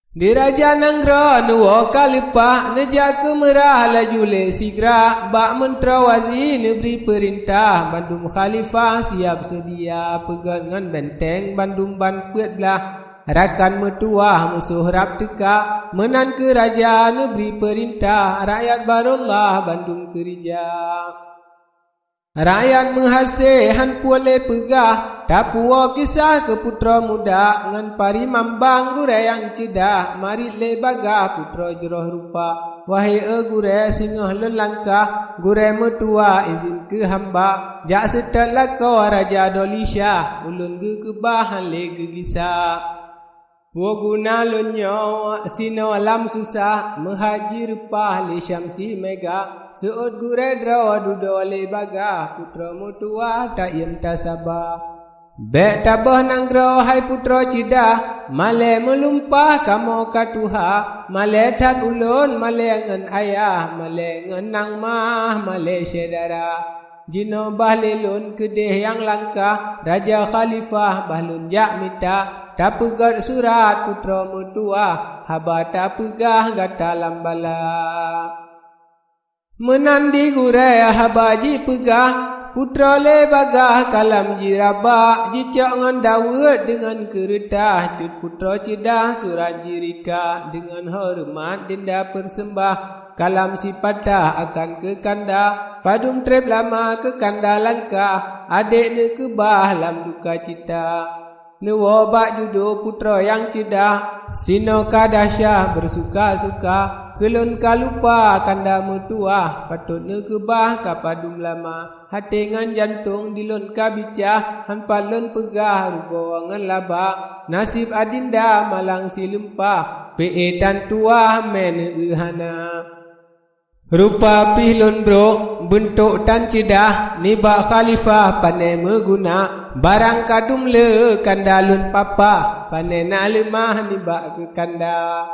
Diraja nanggro nuwo kalipah nejak kemerah laju le sigra bak mentera wazi neberi perintah Bandung Khalifah siap sedia pegang ngan benteng Bandung ban puet belah rakan metuah musuh rap teka menan ke raja neberi perintah rakyat barullah Bandung kerja. Rakyat menghasih han puale pegah tapuwa kisah ke putra muda ngan pari mambang gure yang cedah mari le bagah putra jeroh rupa wahai gure singah lelangkah gure metua izin ke hamba jak setat lakau raja dolisha ulun ge kebahan le ge gisa Wa guna lunyo sino alam susah menghajir pah li syamsi mega seut gure drawa dudo le baga putra mutua tak yem tasabah Bek tabah nanggro hai putra cida male melumpah kamo katuha male tat ulun male ngan ayah male ngan nang mah male sedara Jino bahlilun kedeh yang langkah Raja Khalifah bahlun jak mita tak pegat surat putra mutua haba tak pegah gata lambala menandi gure habaji pegah putra le bagah kalam jiraba jicak ngan dawet dengan keretah cut putra cedah surat jirika dengan hormat dinda persembah kalam si patah akan ke kanda padum trep lama ke kanda langkah adik ne kebah lam duka cita Nuwo bak judo putra yang cedah Sino kadahsyah bersuka-suka Kelun kalupa kanda mutua Patut ne kebah kapadum lama Hati ngan jantung dilun kabicah Hanpalun pegah rugo ngan laba Nasib adinda malang silempah Pe tan tua men ehana Rupa pihlun bro bentuk tan cedah Nibak Khalifah pandai meguna Barang kadum le kandalun papa Pandai nak lemah nibak ke kanda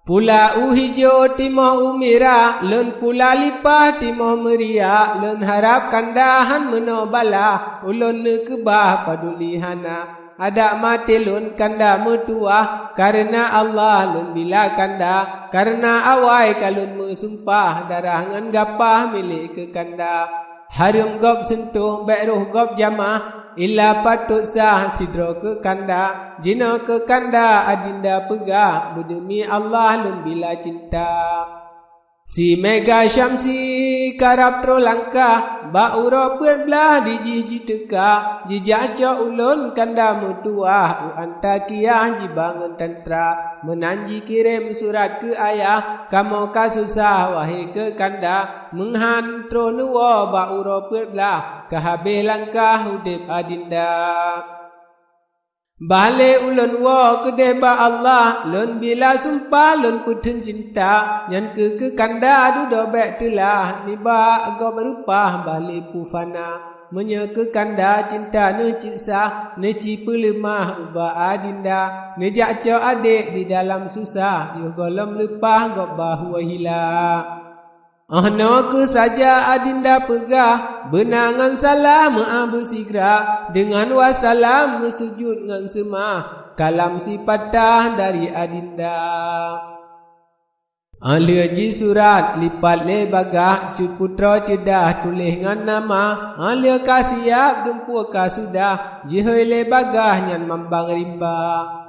Pula hijau timoh umira Lun pula lipah timoh meria Lun harap kandahan menobala Ulun ne kebah padulihana Ada mati lun kanda metua Karena Allah lun bila kanda Karena awai kalun mesumpah Darah ngan gapah milik ke kanda Harum gop sentuh beruh gop jamah Illa patut sah sidro ke kanda Jina ke kanda adinda pegah Berdemi Allah lun bila cinta Si mega syamsi karap tro langkah Ba ura belah di jiji teka Jijak aja ulun kanda mutua Uanta kiyah jibangan tantra Menanji kirim surat ke ayah Kamu kasusah wahai ke kanda Menghan tro nuwa ba ura belah Kehabis langkah udip adinda Balik ulun wa kedeba Allah Lun bila sumpah lun putun cinta Yang ke kanda duda bek telah Niba agak berupah balik pufana Menye ke kanda cinta ne ciksa Ne cipu lemah ubah adinda Ne jakco adik di dalam susah Yo golom lepah gok bahu hilang Ahna ke saja adinda pegah Benangan salah maaf bersigra Dengan wassalam mesujud ngan semah Kalam si patah dari adinda Ahli surat lipat le bagah Cut putra cedah tulis ngan nama Ahli kasiap dumpu kasudah Jihoi le bagah nyan mambang rimba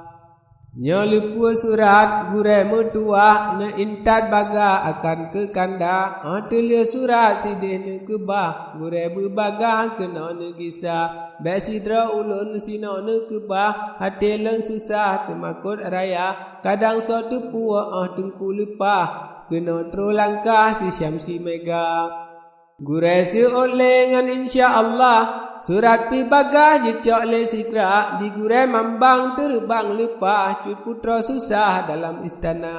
Nya lupa surat gure mutua ne intat baga akan ke kanda Tulia surat sidih ne kebah gure berbaga kena ne gisa Bek sidra ulun sino ne kebah hati leng susah temakut raya Kadang so tepua tengku lepah Kena tro langkah si syamsi mega Gure si oleh ngan insya Allah Surat pi bagah jecok le sikra Di gure mambang terbang lepah Cut putra susah dalam istana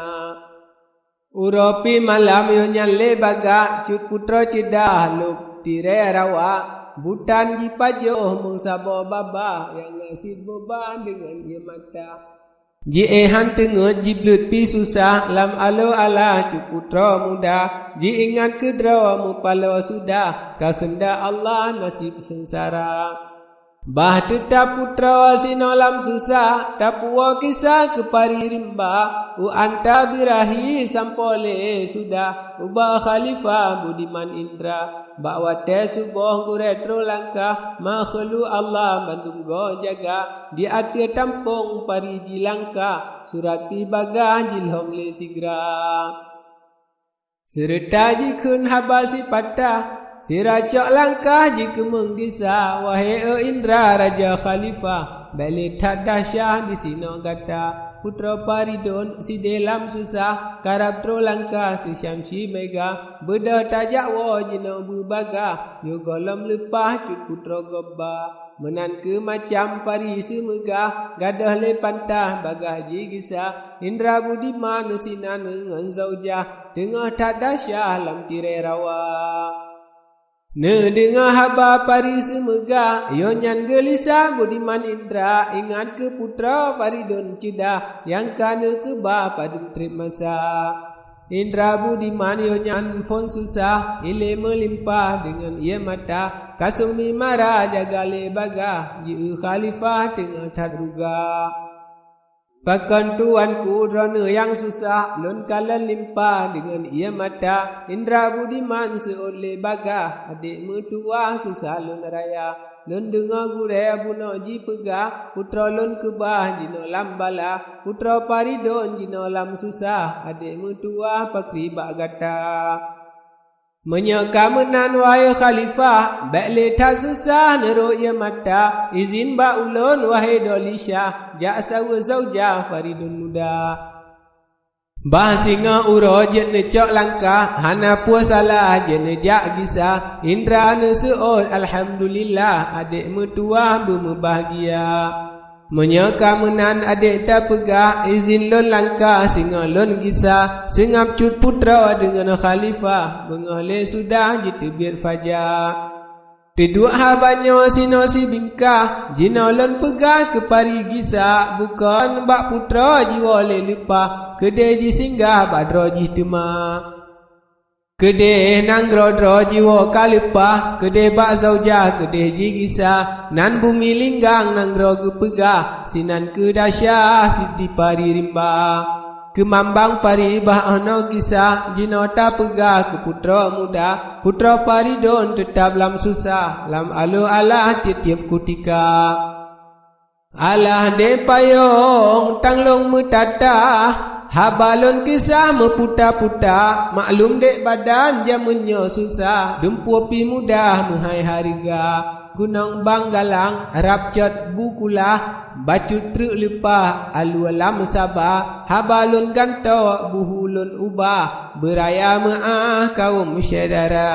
Uropi malam yo nyale bagah Cut putra cedah luk tire rawa Butan jipajoh mengsabo baba Yang ngasih beban dengan dia mata Ji ehan tengut jiblut pi susah Lam alo ala cu putra muda Ji ingat ke drawa mu palo sudah Kakenda Allah nasib sengsara Bah tetap putra sinolam susah, tapua kisah kepari rimba, anta birahi sampole sudah, ubah khalifah budiman indra, bakwate subuh guretro langkah, makhluk Allah bandung go jaga, di atia tampung pari jilangka, surat pi bagah jilhom le sigra. Serta jikun habasi patah, siracak langkah jika menggisa, wahai Indra Raja Khalifah, balik tak dahsyah di sino gata, putra Paridon si dalam susah, karab tro langkah si Syamsi mega, bedah tajak wa jino berbaga, yo golom lepah cut putra goba, menan ke macam pari semegah, gadah le pantah bagah jigisa, Indra Budiman sinan ngan zaujah, tengah tak dahsyah lam tirai rawa. Dengar haba pari semega, yo nyan gelisah Budiman Indra, ingat ke putra Faridun cidah, yang kana ke bah padu trip masa. Indra Budiman yo nyan pun susah, ile melimpah dengan ia mata, kasumi marah jaga le baga, ji khalifah tengah tak ruga. Pakan tuanku drona yang susah, lon kalan limpah dengan ia mata, Indra Budiman seoleh baga, adik mertua susah lon raya, lon dengar gure buno ji pegah, putra lon kebah jino lam bala, putra Paridon jino lam susah, adik mertua pakri bak gata. Menyaka menan wahai khalifah, bakle tak susah neruk ia mata, izin ba ulun wahai dolisha, jak sawa zaujah Faridun muda. Bah singa uro jen necok langkah, hana puas salah jen nejak gisa, Indra neseot alhamdulillah, adik mertua berbahagia. Menyaka menan adik tak pegah, izin lon langkah singa lon gisa, sengap cut putra dengan khalifah, bengale sudah jitibir fajar. Tiduk habanyo sino si bingkah, jino lon pegah ke pari gisa, bukan bak putra jiwa le lupa, kedai ji singgah badro ji tema. Kedai nang dro jiwa kalipah, kedai bak zaujah, kedai jigisa, nan bumi linggang nang dro gepegah, sinan ke dasyah siti pari rimba. Kemambang pari bah ono kisah, jino ta pegah ke putra muda, putra Paridon tetap lam susah, lam alu alah tiap-tiap kutika. Alah de payong tanglong metata, habalon kisah meputa-puta, maklum dek badan jamannya susah, dempu pi mudah menghai hariga, gunung banggalang rapcot bukulah, bacut truk lepah alu alam sabah, habalon ganto buhulun ubah, beraya maah kaum syedara.